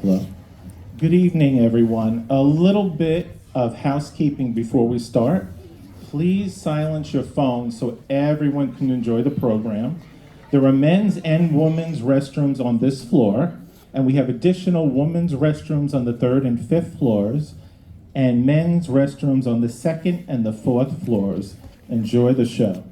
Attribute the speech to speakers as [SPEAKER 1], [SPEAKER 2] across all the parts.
[SPEAKER 1] Hello. Good evening, everyone. A little bit of housekeeping before we start. Please silence your phones so everyone can enjoy the program. There are men's and women's restrooms on this floor, and we have additional women's restrooms on the 3rd and 5th floors, and men's restrooms on the 2nd and the 4th floors. Enjoy the show.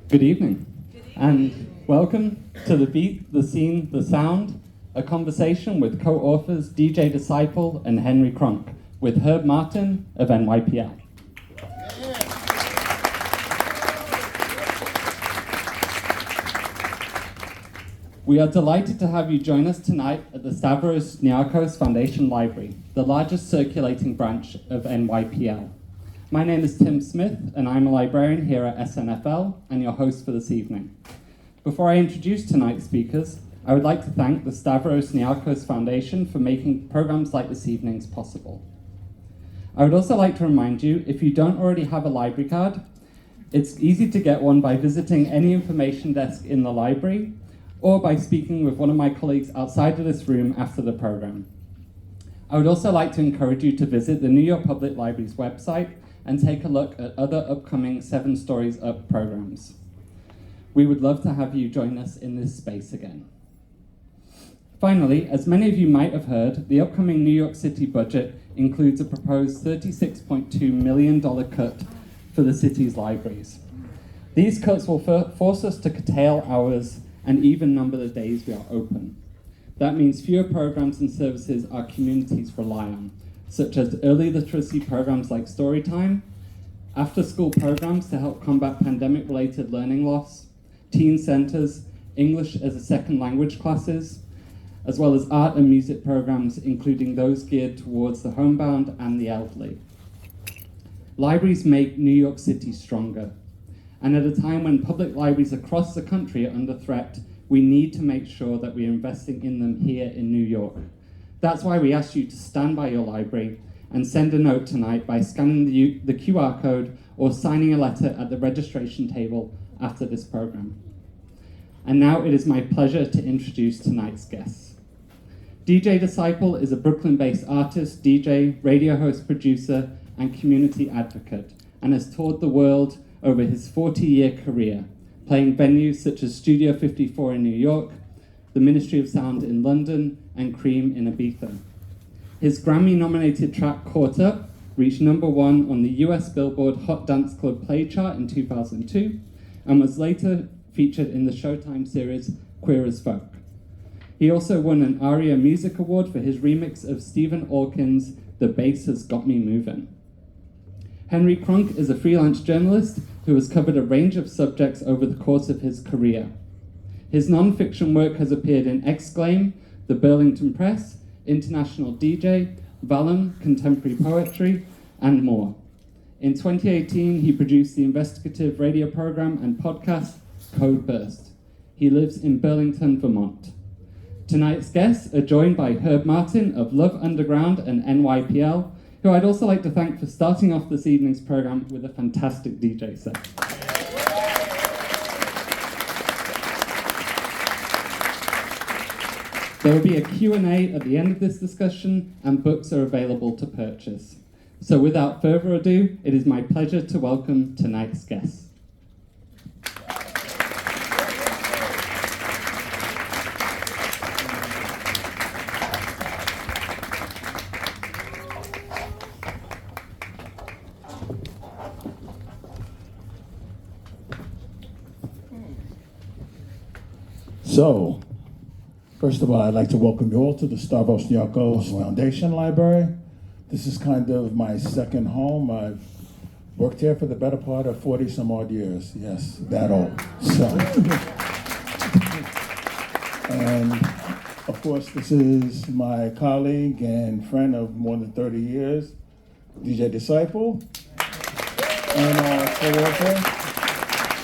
[SPEAKER 2] Good evening, and welcome to The Beat, The Scene, The Sound, a conversation with co-authors DJ Disciple and Henry Kronk, with Herb Martin of NYPL. We are delighted to have you join us tonight at the Stavros Niarchos Foundation Library, the largest circulating branch of NYPL. My name is Tim Smith, and I'm a librarian here at SNFL and your host for this evening. Before I introduce tonight's speakers, I would like to thank the Stavros Niarchos Foundation for making programs like this evening's possible. I would also like to remind you, if you don't already have a library card, it's easy to get one by visiting any information desk in the library or by speaking with one of my colleagues outside of this room after the program. I would also like to encourage you to visit the New York Public Library's website and take a look at other upcoming 7 Stories Up programs. We would love to have you join us in this space again. Finally, as many of you might have heard, the upcoming New York City budget includes a proposed $36.2 million cut for the city's libraries. These cuts will force us to curtail hours and even number the days we are open. That means fewer programs and services our communities rely on, such as early literacy programs like Storytime, after-school programs to help combat pandemic-related learning loss, teen centers, English as a second language classes, as well as art and music programs, including those geared towards the homebound and the elderly. Libraries make New York City stronger, and at a time when public libraries across the country are under threat, we need to make sure that we are investing in them here in New York. That's why we ask you to stand by your library and send a note tonight by scanning the QR code or signing a letter at the registration table after this program. And now it is my pleasure to introduce tonight's guests. DJ Disciple is a Brooklyn-based artist, DJ, radio host, producer, and community advocate, and has toured the world over his 40-year career, playing venues such as Studio 54 in New York, the Ministry of Sound in London, and Cream in Ibiza. His Grammy-nominated track, Caught Up, reached #1 on the US Billboard Hot Dance Club Play Chart in 2002, and was later featured in the Showtime series Queer as Folk. He also won an ARIA Music Award for his remix of Stephen Orkin's The Bass Has Got Me Movin'. Henry Kronk is a freelance journalist who has covered a range of subjects over the course of his career. His non-fiction work has appeared in Exclaim, The Burlington Press, International DJ, Vallum, Contemporary Poetry, and more. In 2018, he produced the investigative radio program and podcast Code Burst. He lives in Burlington, Vermont. Tonight's guests are joined by Herb Martin of Love Underground and NYPL, who I'd also like to thank for starting off this evening's program with a fantastic DJ set. There will be a Q&A at the end of this discussion, and books are available to purchase. So without further ado, it is my pleasure to welcome tonight's guests.
[SPEAKER 3] So, first of all, I'd like to welcome you all to the Stavros Niarchos Foundation Library. This is kind of my second home. I've worked here for the better part of 40 some odd years. Yes, that old. So, and of course, this is my colleague and friend of more than 30 years, DJ Disciple, and our co-author,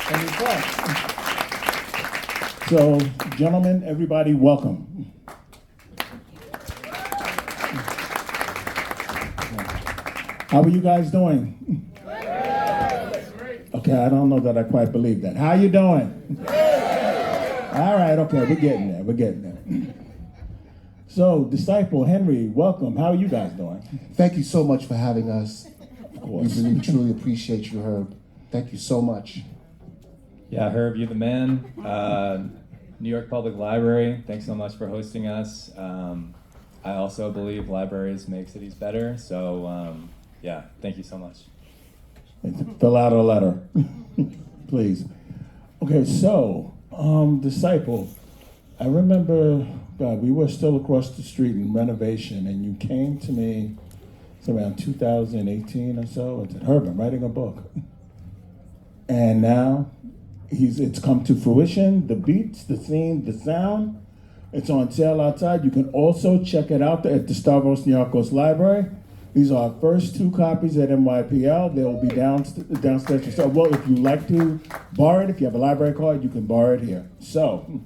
[SPEAKER 3] Henry Kronk. So, gentlemen, everybody, welcome. How are you guys doing? Okay, I don't know that I quite believe that. How you doing? All right, okay, we're getting there. We're getting there. So, Disciple Henry, welcome. How are you guys doing?
[SPEAKER 4] Thank you so much for having us.
[SPEAKER 3] Of
[SPEAKER 4] We
[SPEAKER 3] course.
[SPEAKER 4] really truly appreciate you, Herb. Thank you so much.
[SPEAKER 5] Yeah, Herb, you're the man. New York Public Library, thanks so much for hosting us. I also believe libraries make cities better, so yeah, thank you so much.
[SPEAKER 3] Fill out a letter, please. Okay, so, Disciple, I remember, God, we were still across the street in renovation, and you came to me, it's around 2018 or so, and said, Herb, I'm writing a book. And now, it's come to fruition, the beats, the theme, the sound. It's on sale outside. You can also check it out at the Stavros Niarchos Library. These are our first 2 copies at NYPL. They will be downstairs. So, well, if you like to borrow it, if you have a library card, you can borrow it here. So,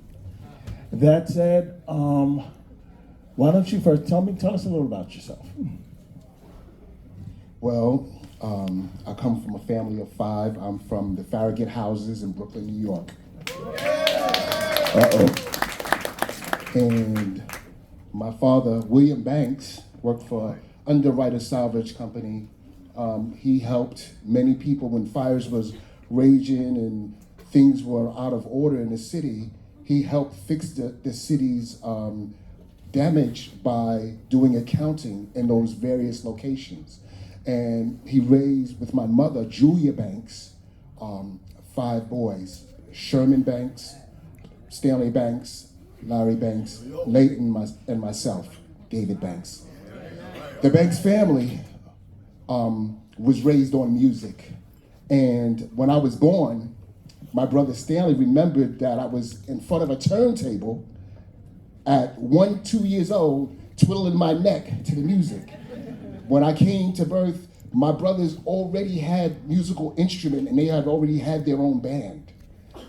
[SPEAKER 3] that said, why don't you first tell us a little about yourself.
[SPEAKER 4] Well, I come from a family of 5. I'm from the Farragut houses in Brooklyn, New York.
[SPEAKER 3] Uh-oh.
[SPEAKER 4] And my father, William Banks, worked for Underwriter Salvage Company. He helped many people when fires was raging and things were out of order in the city. He helped fix the city's damage by doing accounting in those various locations. And he raised, with my mother, Julia Banks, 5 boys: Sherman Banks, Stanley Banks, Larry Banks, Leighton, and myself, David Banks. The Banks family was raised on music. And when I was born, my brother Stanley remembered that I was in front of a turntable at 1, 2 years old, twiddling my neck to the music. When I came to birth, my brothers already had musical instrument and they had already had their own band.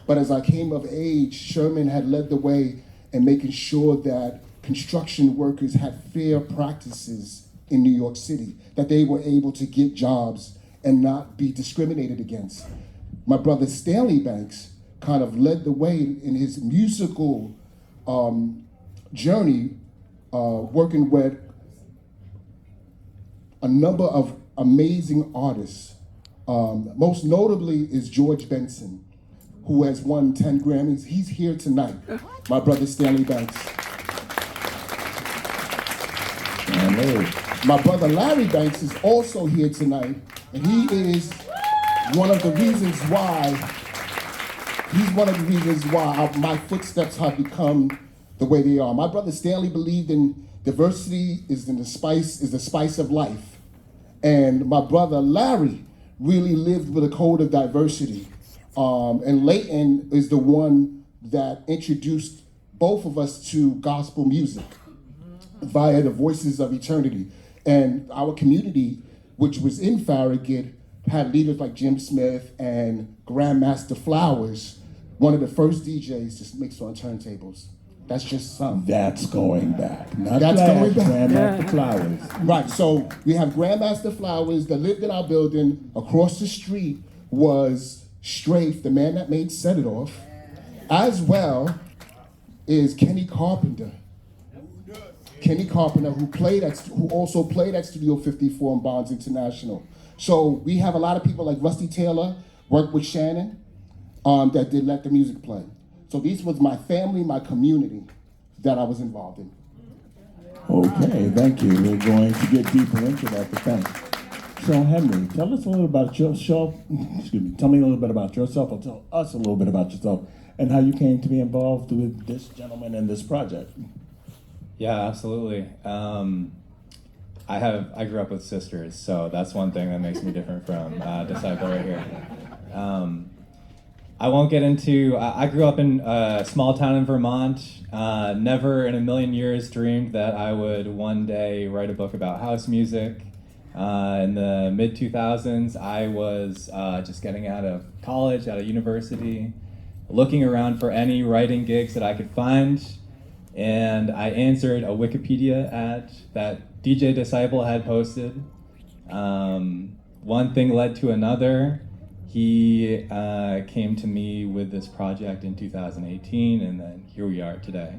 [SPEAKER 4] But as I came of age, Sherman had led the way in making sure that construction workers had fair practices in New York City, that they were able to get jobs and not be discriminated against. My brother Stanley Banks kind of led the way in his musical journey, working with a number of amazing artists. Most notably is George Benson, who has won 10 Grammys. He's here tonight, my brother Stanley Banks. My brother Larry Banks is also here tonight, and he is one of the reasons why, my footsteps have become the way they are. My brother Stanley believed in diversity is the spice of life. And my brother Larry really lived with a code of diversity. And Leighton is the one that introduced both of us to gospel music via the Voices of Eternity. And our community, which was in Farragut, had leaders like Jim Smith and Grandmaster Flowers, one of the first DJs to mix on turntables. That's just some.
[SPEAKER 3] That's going back. Not
[SPEAKER 4] That's
[SPEAKER 3] Flash,
[SPEAKER 4] going back.
[SPEAKER 3] Grandmaster Flowers.
[SPEAKER 4] Right, so we have Grandmaster Flowers that lived in our building. Across the street was Strafe, the man that made Set It Off, as well is Kenny Carpenter. Kenny Carpenter, who also played at Studio 54 and Bonds International. So we have a lot of people like Rusty Taylor, worked with Shannon, that did Let the Music Play. So these was my family, my community that I was involved in.
[SPEAKER 3] Okay, thank you. We're going to get deeper into that, but thanks. So Henry, tell us a little about yourself. Excuse me. Tell me a little bit about yourself, or tell us a little bit about yourself, and how you came to be involved with this gentleman in this project.
[SPEAKER 5] Yeah, absolutely. I grew up with sisters, so that's one thing that makes me different from Disciple right here. I won't get into, I grew up in a small town in Vermont. Never in a million years dreamed that I would one day write a book about house music. In the mid-2000s, I was just getting out of college, out of university, looking around for any writing gigs that I could find. And I answered a Wikipedia ad that DJ Disciple had posted. One thing led to another. he came to me with this project in 2018, and then here we are today.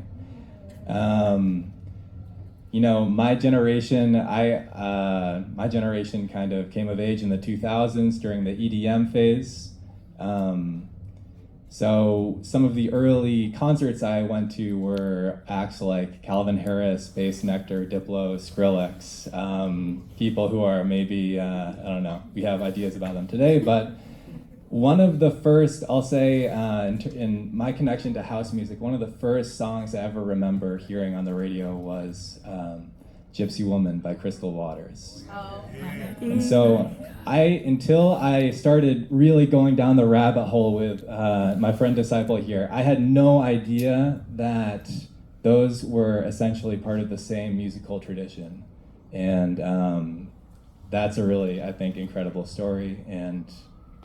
[SPEAKER 5] You know, my generation kind of came of age in the 2000s during the EDM phase. So some of the early concerts I went to were acts like Calvin Harris, Bass Nectar, Diplo, Skrillex, people who are maybe, I don't know, we have ideas about them today, but one of the first, I'll say, in my connection to house music, one of the first songs I ever remember hearing on the radio was Gypsy Woman by Crystal Waters.
[SPEAKER 6] Oh.
[SPEAKER 5] And so until I started really going down the rabbit hole with my friend Disciple here, I had no idea that those were essentially part of the same musical tradition. And that's a really, I think, incredible story. And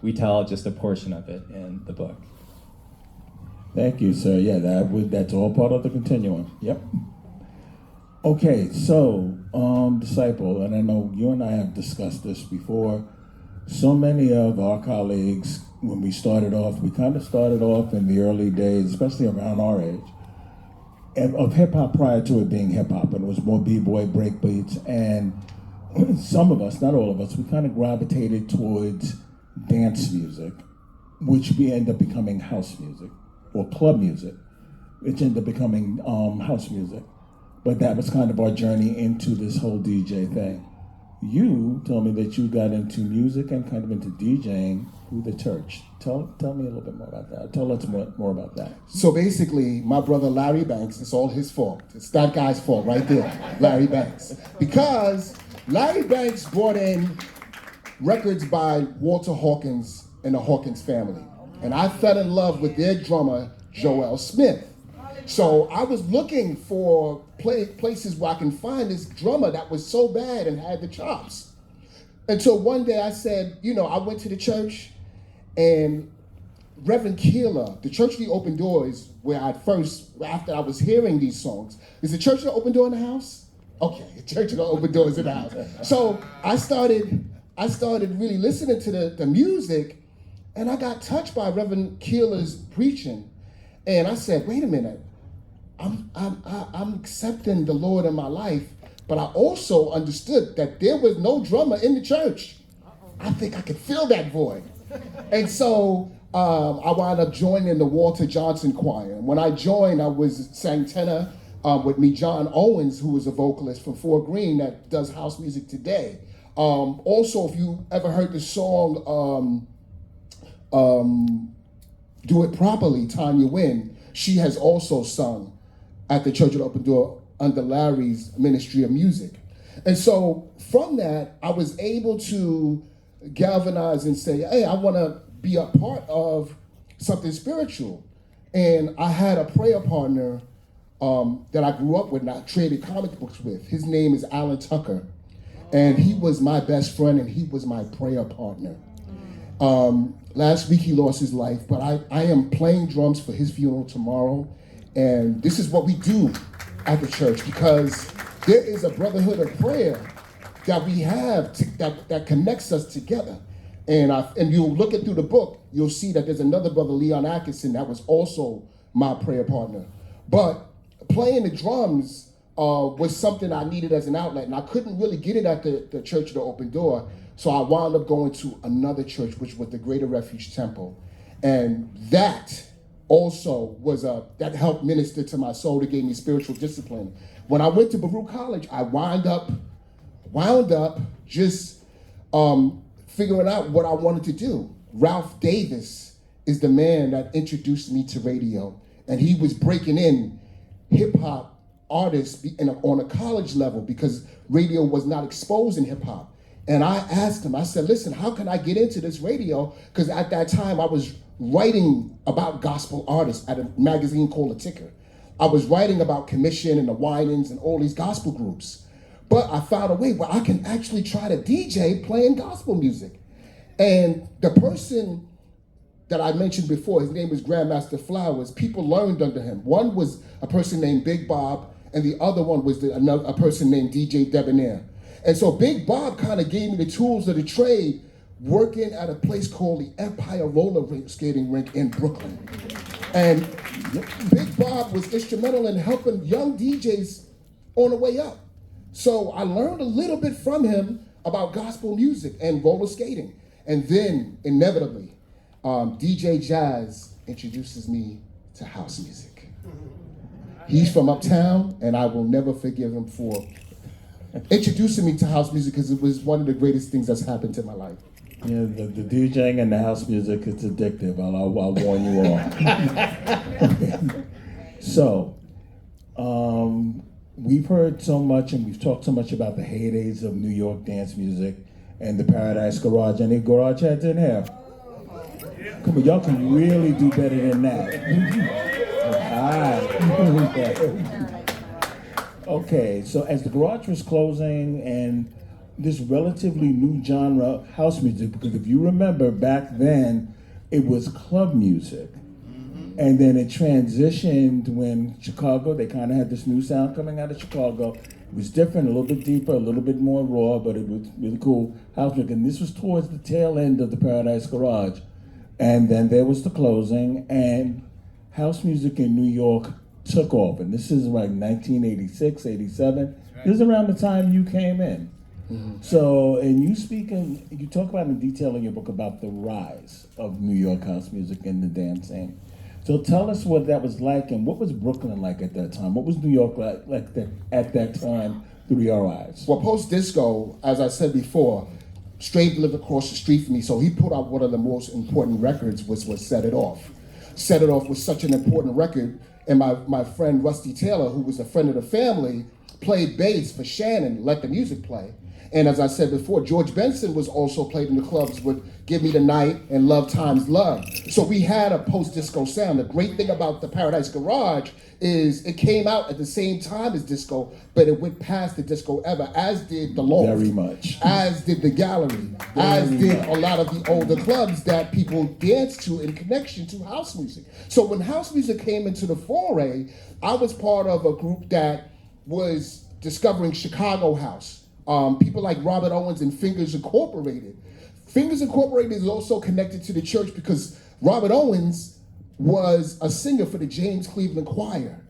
[SPEAKER 5] we tell just a portion of it in the book.
[SPEAKER 3] Thank you, sir. Yeah, that's all part of the continuum. Yep. Okay, so, Disciple, and I know you and I have discussed this before. So many of our colleagues, when we started off, we kind of started off in the early days, especially around our age, of hip-hop prior to it being hip-hop, and it was more b-boy breakbeats, and some of us, not all of us, we kind of gravitated towards dance music, which we end up becoming house music, or club music, which ended up becoming house music. But that was kind of our journey into this whole DJ thing. You told me that you got into music and kind of into DJing through the church. Tell me a little bit more about that. Tell us more about that.
[SPEAKER 4] So basically, my brother Larry Banks, it's all his fault. It's that guy's fault right there, Larry Banks. Because Larry Banks brought in records by Walter Hawkins and the Hawkins family. And I fell in love with their drummer, Joel Smith. So I was looking for places where I can find this drummer that was so bad and had the chops. Until one day I said, I went to the church, and Reverend Keeler, the Church of the Open Doors, where after I was hearing these songs, is the Church of the Open Door in the house? Okay, the Church of the Open Doors in the house. So I started really listening to the music, and I got touched by Reverend Keeler's preaching. And I said, wait a minute, I'm accepting the Lord in my life, but I also understood that there was no drummer in the church. I think I could fill that void. And so I wound up joining the Walter Johnson Choir. And when I joined, I sang tenor with me, John Owens, who was a vocalist from Fort Greene that does house music today. Also, if you ever heard the song Do It Properly, Tanya Wynn, she has also sung at the Church of the Open Door under Larry's ministry of music. And so from that, I was able to galvanize and say, hey, I want to be a part of something spiritual. And I had a prayer partner that I grew up with and I traded comic books with. His name is Alan Tucker. And he was my best friend and he was my prayer partner. Last week he lost his life, but I am playing drums for his funeral tomorrow. And this is what we do at the church, because there is a brotherhood of prayer that we have that connects us together. And you'll look it through the book, you'll see that there's another brother, Leon Atkinson, that was also my prayer partner. But playing the drums was something I needed as an outlet, and I couldn't really get it at the Church of the Open Door. So I wound up going to another church, which was the Greater Refuge Temple. And that also that helped minister to my soul, that gave me spiritual discipline. When I went to Baruch College, I wound up just figuring out what I wanted to do. Ralph Davis is the man that introduced me to radio. And he was breaking in hip-hop artists on a college level because radio was not exposed in hip-hop. And I asked him, I said, listen, how can I get into this radio? Because at that time I was writing about gospel artists at a magazine called The Ticker. I was writing about Commission and the Winans and all these gospel groups. But I found a way where I can actually try to DJ playing gospel music. And the person that I mentioned before, his name was Grandmaster Flowers, people learned under him. One was a person named Big Bob, and the other one was a person named DJ Debonair. And so Big Bob kind of gave me the tools of the trade working at a place called the Empire Skating Rink in Brooklyn. And Big Bob was instrumental in helping young DJs on the way up. So I learned a little bit from him about gospel music and roller skating. And then, inevitably, DJ Jazz introduces me to house music. He's from uptown, and I will never forgive him for introducing me to house music because it was one of the greatest things that's happened to my life.
[SPEAKER 3] Yeah, the DJing and the house music is addictive. I'll warn you all. So, we've heard so much and we've talked so much about the heydays of New York dance music and the Paradise Garage. Any garage heads in here? Come on, y'all can really do better than that. Okay, so as the garage was closing and this relatively new genre, house music, because if you remember back then, it was club music. And then it transitioned when Chicago, they kind of had this new sound coming out of Chicago. It was different, a little bit deeper, a little bit more raw, but it was really cool house music. And this was towards the tail end of the Paradise Garage. And then there was the closing, and house music in New York took off. And this is like 1986, 87. This is around the time you came in. So, and you talk about in detail in your book about the rise of New York house music and the dancing. So tell us what that was like, and what was Brooklyn like at that time? What was New York like that, at that time through your eyes?
[SPEAKER 4] Well, post-disco, as I said before, Straight lived across the street from me, so he put out one of the most important records, which was Set It Off. Set It Off was such an important record, and my friend Rusty Taylor, who was a friend of the family, played bass for Shannon, let the music play. And as I said before, George Benson was also played in the clubs with Give Me the Night and Love Times Love. So we had a post-disco sound. The great thing about the Paradise Garage is it came out at the same time as disco, but it went past the disco era, as did the Loft.
[SPEAKER 3] Very much.
[SPEAKER 4] As did the Gallery. As did a lot of the older clubs that people danced to in connection to house music. So when house music came into the foray, I was part of a group that was discovering Chicago house. People like Robert Owens and Fingers Incorporated. Fingers Incorporated is also connected to the church because Robert Owens was a singer for the James Cleveland Choir.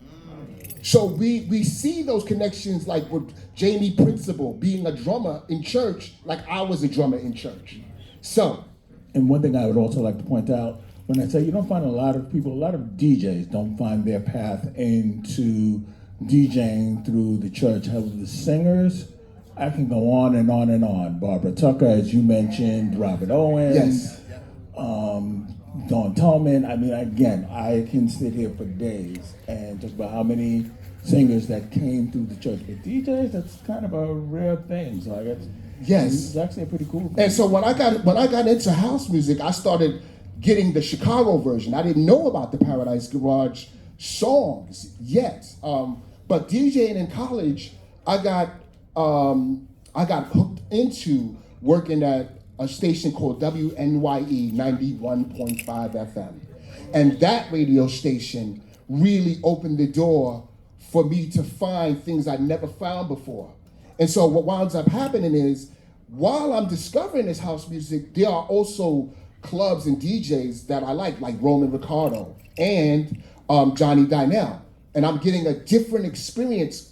[SPEAKER 4] So we see those connections, like with Jamie Principle being a drummer in church, like I was a drummer in church. So.
[SPEAKER 3] And one thing I would also like to point out, when I say you don't find a lot of DJs don't find their path into DJing through the church. However, the singers, I can go on and on and on. Barbara Tucker, as you mentioned, Robert Owens,
[SPEAKER 4] Yes.
[SPEAKER 3] Don Tolman. I mean, again, I can sit here for days and talk about how many singers that came through the church. But DJs, that's kind of a rare thing. So I guess
[SPEAKER 4] Yes.
[SPEAKER 3] it's actually a pretty cool thing.
[SPEAKER 4] And so when I got into house music, I started getting the Chicago version. I didn't know about the Paradise Garage songs yet. But DJing in college, I got hooked into working at a station called WNYE 91.5 FM. And that radio station really opened the door for me to find things I'd never found before. And so what winds up happening is, while I'm discovering this house music, there are also clubs and DJs that I like Roman Ricardo and Johnny Dynell. And I'm getting a different experience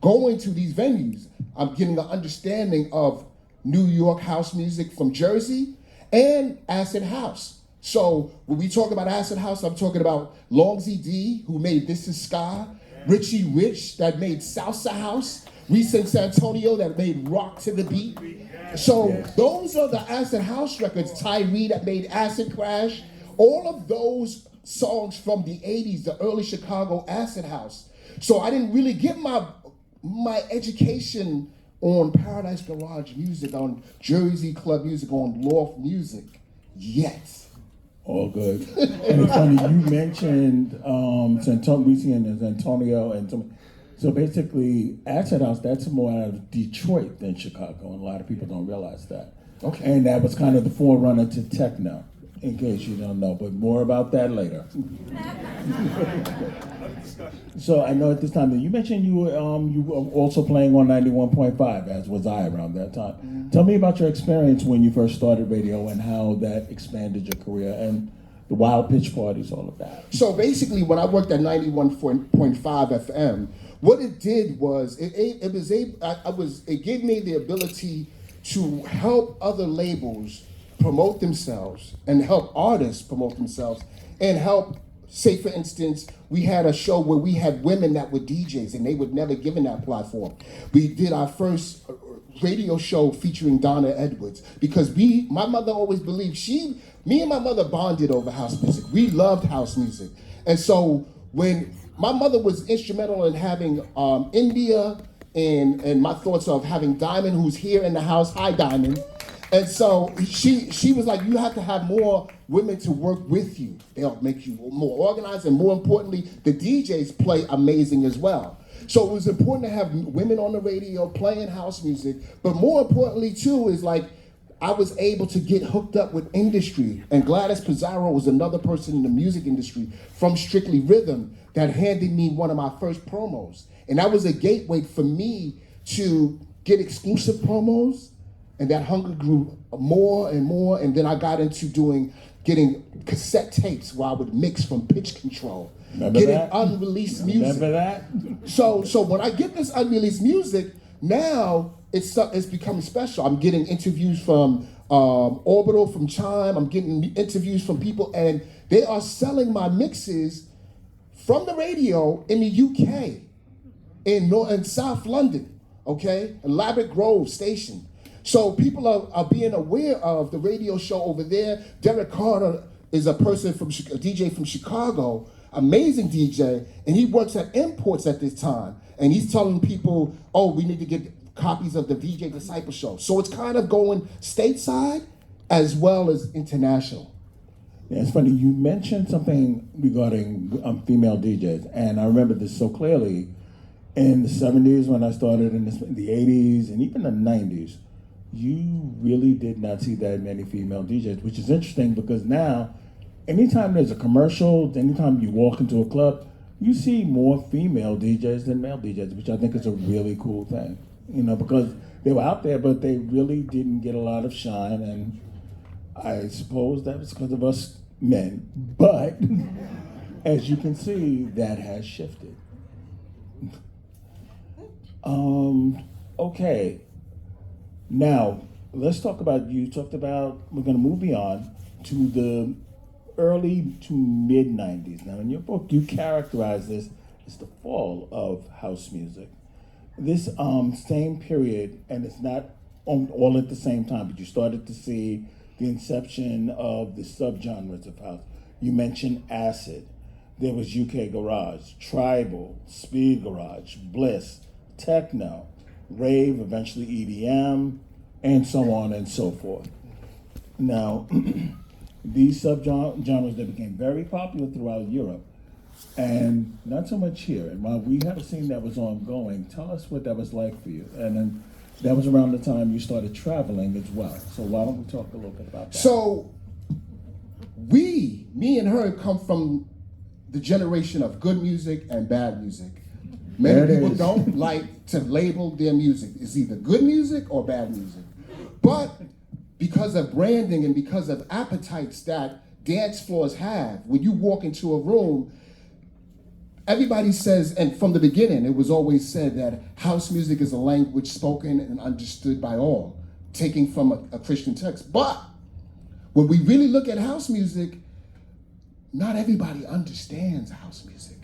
[SPEAKER 4] going to these venues. I'm getting an understanding of New York house music from Jersey and acid house. So when we talk about acid house, I'm talking about Longsy D, who made This Is Ska, Richie Rich, that made Salsa House, Reese and Santonio, that made Rock to the Beat. So those are the acid house records. Tyree, that made Acid Crash. All of those songs from the 80s, the early Chicago acid house. So I didn't really get my education on Paradise Garage music, on Jersey club music, on loft music yet.
[SPEAKER 3] All good. And it's funny, you mentioned Reese and Antonio, and so basically, Acid House, that's more out of Detroit than Chicago, and a lot of people don't realize that.
[SPEAKER 4] Okay.
[SPEAKER 3] And that was kind of the forerunner to techno. in case you don't know, but more about that later. So I know at this time, you mentioned you were also playing on 91.5, as was I around that time. Tell me about your experience when you first started radio and how that expanded your career and the wild pitch parties, all of that.
[SPEAKER 4] So basically, when I worked at 91.5 FM, what it did was it gave me the ability to help other labels promote themselves and help artists promote themselves and help. Say, for instance, we had a show where we had women that were DJs and they were never given that platform. We did our first radio show featuring Donna Edwards because my mother always believed me and my mother bonded over house music. We loved house music. And so when my mother was instrumental in having India and my thoughts of having Diamond, who's here in the house. Hi, Diamond. And so she was like, you have to have more women to work with you. They'll make you more organized, and more importantly, the DJs play amazing as well. So it was important to have women on the radio playing house music, but more importantly too is like I was able to get hooked up with industry, and Gladys Pizarro was another person in the music industry from Strictly Rhythm that handed me one of my first promos. And that was a gateway for me to get exclusive promos. And that hunger grew more and more, and then I got into getting cassette tapes where I would mix from Pitch Control, getting unreleased music.
[SPEAKER 3] Remember that?
[SPEAKER 4] So when I get this unreleased music, now it's becoming special. I'm getting interviews from Orbital, from Chime. I'm getting interviews from people, and they are selling my mixes from the radio in the UK, in South London, okay, Elaborate Grove Station. So people are being aware of the radio show over there. Derek Carter is a DJ from Chicago, amazing DJ, and he works at Imports at this time. And he's telling people, oh, we need to get copies of the VJ Disciple Show. So it's kind of going stateside as well as international.
[SPEAKER 3] Yeah, it's funny, you mentioned something regarding female DJs, and I remember this so clearly in the 70s when I started, in the 80s, and even the 90s. You really did not see that many female DJs, which is interesting because now, anytime there's a commercial, anytime you walk into a club, you see more female DJs than male DJs, which I think is a really cool thing. You know, because they were out there, but they really didn't get a lot of shine, and I suppose that was because of us men. But as you can see, that has shifted. Okay. Now, let's talk about, we're going to move beyond to the early to mid-90s. Now, in your book, you characterize this as the fall of house music. This same period, and it's not all at the same time, but you started to see the inception of the subgenres of house. You mentioned acid. There was UK garage, tribal, speed garage, bliss, techno, rave, eventually EDM, and so on and so forth. Now, these subgenres, they became very popular throughout Europe, and not so much here. And while we had a scene that was ongoing, tell us what that was like for you. And then that was around the time you started traveling as well. So why don't we talk a little bit about that?
[SPEAKER 4] So me and her come from the generation of good music and bad music. Many people don't like to label their music. It's either good music or bad music. But because of branding and because of appetites that dance floors have, when you walk into a room, everybody says, and from the beginning, it was always said that house music is a language spoken and understood by all, taking from a Christian text. But when we really look at house music, not everybody understands house music.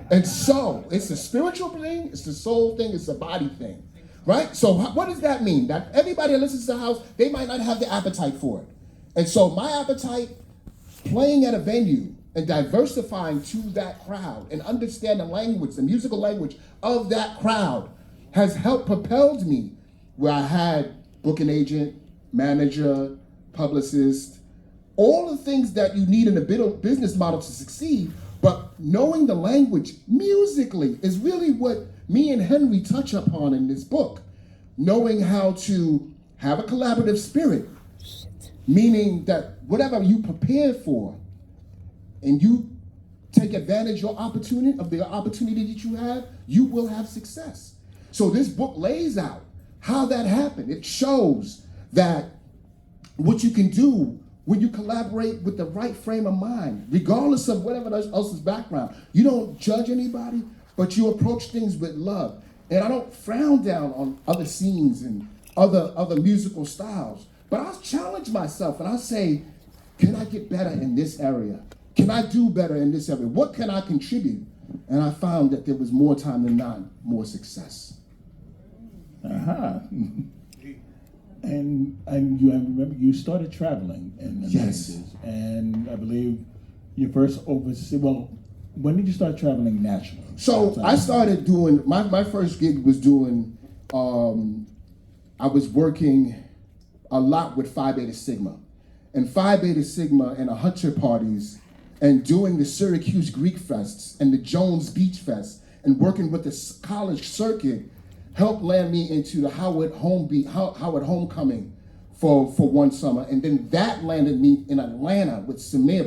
[SPEAKER 4] And so it's a spiritual thing, it's a soul thing, it's a body thing, right? So what does that mean? That everybody that listens to house, they might not have the appetite for it. And so my appetite, playing at a venue and diversifying to that crowd and understand the language, the musical language of that crowd has helped propelled me where I had booking agent, manager, publicist, all the things that you need in a business model to succeed. But knowing the language musically is really what me and Henry touch upon in this book. Knowing how to have a collaborative spirit, meaning that whatever you prepare for and you take advantage of the opportunity that you have, you will have success. So this book lays out how that happened. It shows that what you can do when you collaborate with the right frame of mind, regardless of whatever else's background. You don't judge anybody, but you approach things with love. And I don't frown down on other scenes and other musical styles, but I challenge myself and I say, can I get better in this area? Can I do better in this area? What can I contribute? And I found that there was more time than not, more success.
[SPEAKER 3] Uh-huh. And I remember you started traveling in the
[SPEAKER 4] Yes.
[SPEAKER 3] 90s, and I believe your first overseas. Well, when did you start traveling nationally?
[SPEAKER 4] So I started doing my first gig was doing. I was working a lot with Phi Beta Sigma, and Phi Beta Sigma and the Hunter parties, and doing the Syracuse Greek Fests and the Jones Beach Fest, and working with the college circuit, helped land me into the Howard Homecoming for one summer, and then that landed me in Atlanta with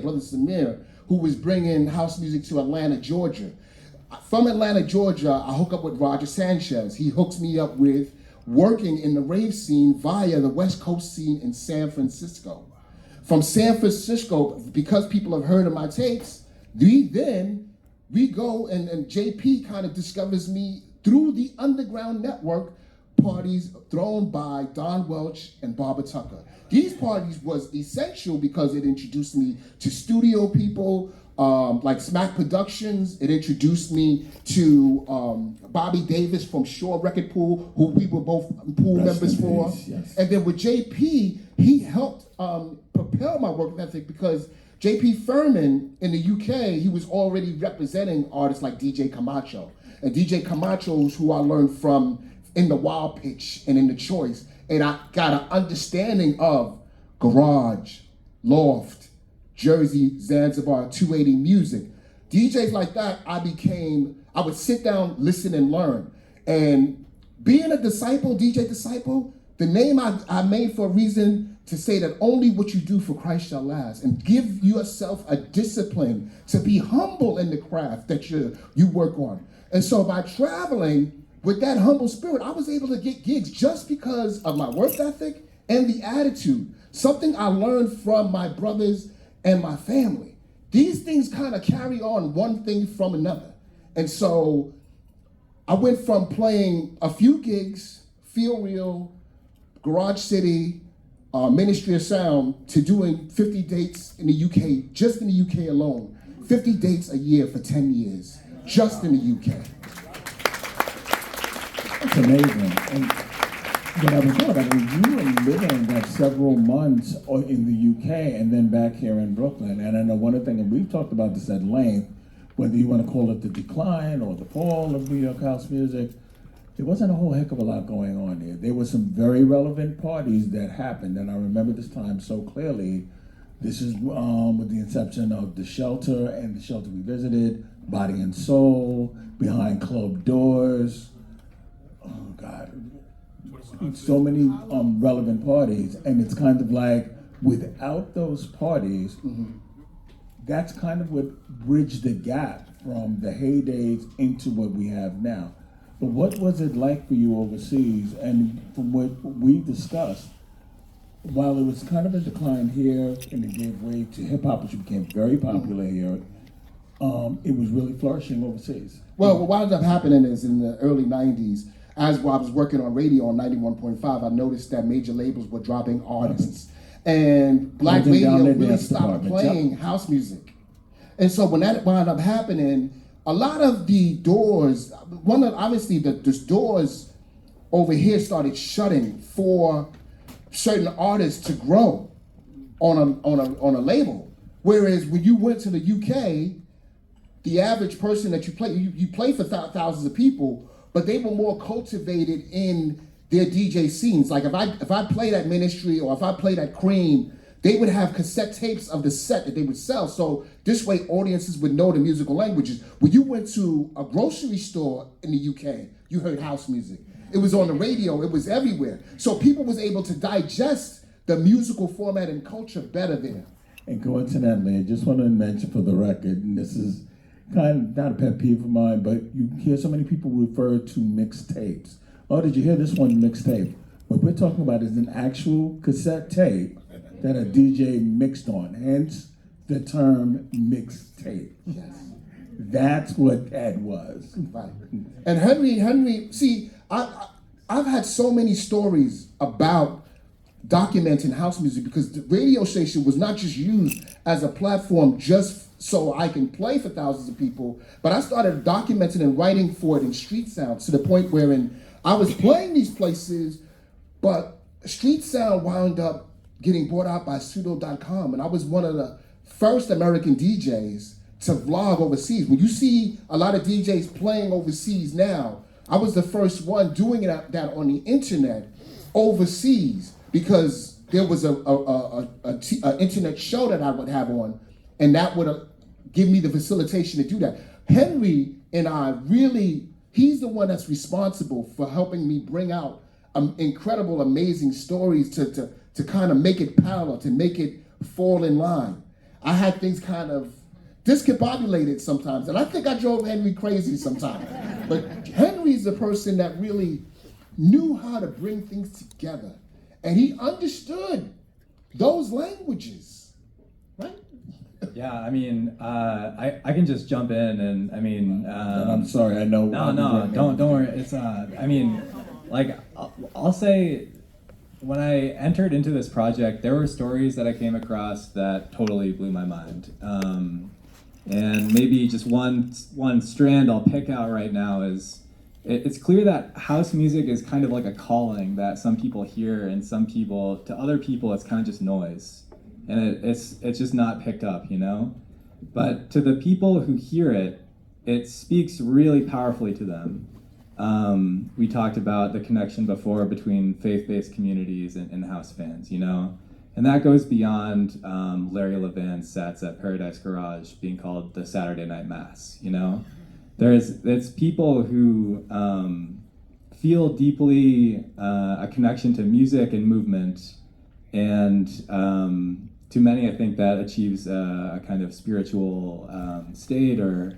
[SPEAKER 4] Brother Samir, who was bringing house music to Atlanta, Georgia. From Atlanta, Georgia, I hook up with Roger Sanchez. He hooks me up with working in the rave scene via the West Coast scene in San Francisco. From San Francisco, because people have heard of my tapes, we go and JP kind of discovers me through the underground network parties thrown by Don Welch and Barbara Tucker. These parties was essential because it introduced me to studio people like Smack Productions. It introduced me to Bobby Davis from Shore Record Pool, who we were both pool members for.
[SPEAKER 3] Yes.
[SPEAKER 4] And then with JP, he helped propel my work ethic because JP Furman in the UK, he was already representing artists like DJ Camacho. And DJ Camacho is who I learned from in the Wild Pitch and in the Choice. And I got an understanding of garage, loft, Jersey, Zanzibar, 280 music. DJs like that, I would sit down, listen, and learn. And being a disciple, DJ disciple, the name I made for a reason to say that only what you do for Christ shall last, and give yourself a discipline to be humble in the craft that you work on. And so by traveling with that humble spirit, I was able to get gigs just because of my work ethic and the attitude, something I learned from my brothers and my family. These things kind of carry on one thing from another. And so I went from playing a few gigs, Feel Real, Garage City, Ministry of Sound, to doing 50 dates in the UK, just in the UK alone. 50 dates a year for 10 years, just in the UK.
[SPEAKER 3] It's amazing. And when I was going, you were living like several months in the UK and then back here in Brooklyn. And I know one of the things, and we've talked about this at length, whether you want to call it the decline or the fall of New York house music, there wasn't a whole heck of a lot going on here. There were some very relevant parties that happened, and I remember this time so clearly. This is with the inception of The Shelter and The Shelter We Visited, Body and Soul, Behind Club Doors. Oh, God. So many relevant parties, and it's kind of like without those parties, that's kind of what bridged the gap from the heydays into what we have now. But what was it like for you overseas? And from what we discussed, while it was kind of a decline here and it gave way to hip hop, which became very popular here, it was really flourishing overseas.
[SPEAKER 4] Well, what wound up happening is in the early 90s, as I was working on radio on 91.5, I noticed that major labels were dropping artists. And black radio really stopped playing house music. And so when that wound up happening, a lot of the doors, the doors over here started shutting for certain artists to grow on a label. Whereas when you went to the UK, the average person that you play for thousands of people, but they were more cultivated in their DJ scenes. Like if I played at Ministry or if I played at Cream, they would have cassette tapes of the set that they would sell. So this way audiences would know the musical languages. When you went to a grocery store in the UK, you heard house music. It was on the radio, it was everywhere. So people was able to digest the musical format and culture better there.
[SPEAKER 3] And coincidentally, I just want to mention for the record, and this is kind of not a pet peeve of mine, but you hear so many people refer to mixtapes. Oh, did you hear this one mixtape? What we're talking about is an actual cassette tape that a DJ mixed on, hence the term mixtape.
[SPEAKER 4] Yes.
[SPEAKER 3] That's what that was.
[SPEAKER 4] Right. And Henry, see, I've had so many stories about documenting house music because the radio station was not just used as a platform just so I can play for thousands of people, but I started documenting and writing for it in Street Sounds to the point wherein I was playing these places, but Street Sound wound up getting bought out by Pseudo.com, and I was one of the first American DJs to vlog overseas. When you see a lot of DJs playing overseas now, I was the first one doing that on the internet overseas because there was a internet show that I would have on, and that would give me the facilitation to do that. Henry and I really, he's the one that's responsible for helping me bring out incredible, amazing stories to kind of make it parallel, to make it fall in line. I had things kind of discombobulated sometimes, and I think I drove Henry crazy sometimes. But Henry's the person that really knew how to bring things together, and he understood those languages, right?
[SPEAKER 5] Yeah, I mean, I can just jump in, and I mean,
[SPEAKER 3] And I'm sorry, I know.
[SPEAKER 5] no, don't worry. It's I mean, like I'll say, when I entered into this project, there were stories that I came across that totally blew my mind. And maybe just one strand I'll pick out right now is it's clear that house music is kind of like a calling that some people hear, and to other people it's kind of just noise, and it's just not picked up, you know. But to the people who hear it, it speaks really powerfully to them. We talked about the connection before between faith-based communities and house fans, you know, and that goes beyond Larry Levan's sets at Paradise Garage being called the Saturday Night Mass, you know. It's people who feel deeply a connection to music and movement, and to many I think that achieves a kind of spiritual state or